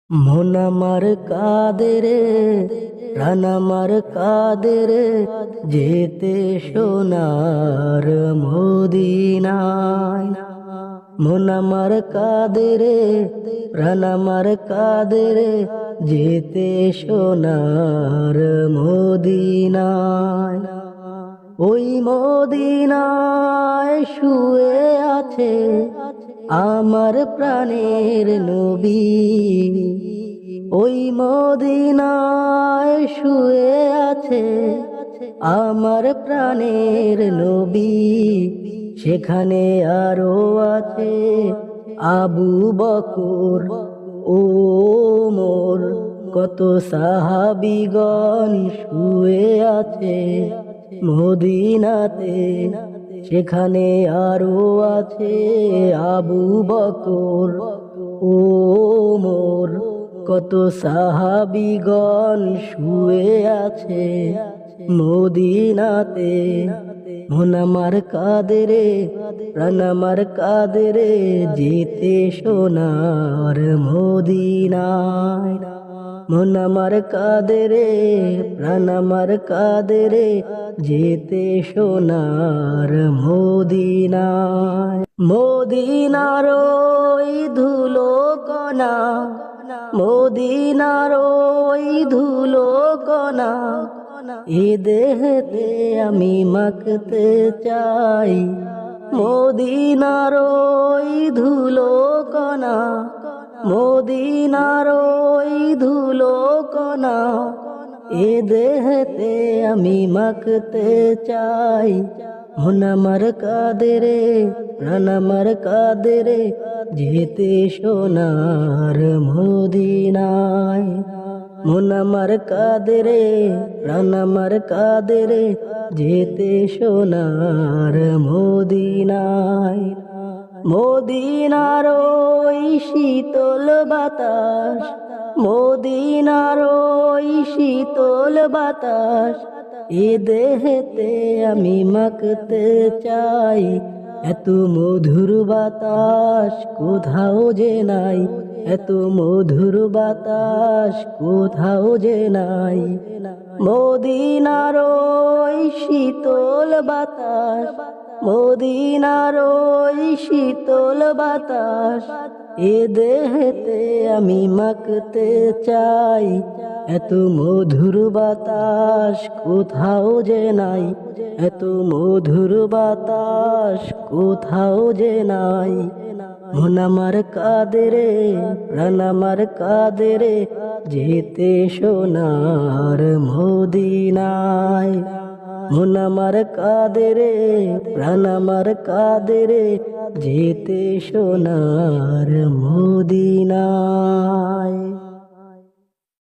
মন আমার কাঁদে রে, প্রাণ আমার কাঁদে রে, যেতে সোনার মদিনায়। মন আমার কাঁদে রে, প্রাণ আমার কাঁদে রে, যেতে সোনার মদিনায়। ওই মদিনায় শুয়ে আছে আমার প্রাণের নবী। ওই মদিনায় শুয়ে আছে আমার প্রাণের নবী। সেখানে আরো আছে আবু বকর, ওমর, কত সাহাবীগণ শুয়ে আছে মদিনাতে। সেখানে আরো আছে আবু বকর, ওমর, কত সাহাবীগণ শুয়ে আছে মদিনাতে। মন আমার কাঁদে রে, প্রাণ আমার কাঁদে রে, যেতে সোনার মদিনায়। মন আমার কাঁদে রে, প্রাণ আমার কাঁদে রে, যেতে সোনার মদিনায়। মদিনার ওই ধুলো কণা, মদিনার ওই ধুলো কণা, এ দেহতে আমি মাখতে চাই। মদিনার ওই ধুলো কণা, মদিনার ওই ধুলো কণা, এ দেহতে আমি মাখতে চাই। মন আমার কাঁদে রে, প্রাণ আমার কাঁদে রে, যেতে সোনার মদিনায়। মন আমার কাঁদে রে, প্রাণ আমার কাঁদে রে, যেতে সোনার মদিনায়। মদিনার ওই শীতল বাতাস, মদিনার ওই শীতল বাতাস, এ দেহেতে আমি মাখতে চাই। এত মধুর বাতাস কোথাও যে নাই, এত মধুর বাতাস কোথাও যে নাই। মদিনার ওই শীতল বাতাস, মদিনার ওই শীতল বাতাস, এ দেহেতে আমি মাখতে চাই। এত মধুর বাতাস কোথাও যে নাই, এত মধুর বাতাস কোথাও যে নাই। মন আমার কাঁদে রে, প্রাণ আমার কাঁদে রে, যেতে সোনার মদিনায়। মন আমার কাঁদে রে, প্রাণ আমার কাঁদে রে, যেতে সোনার মদিনায়।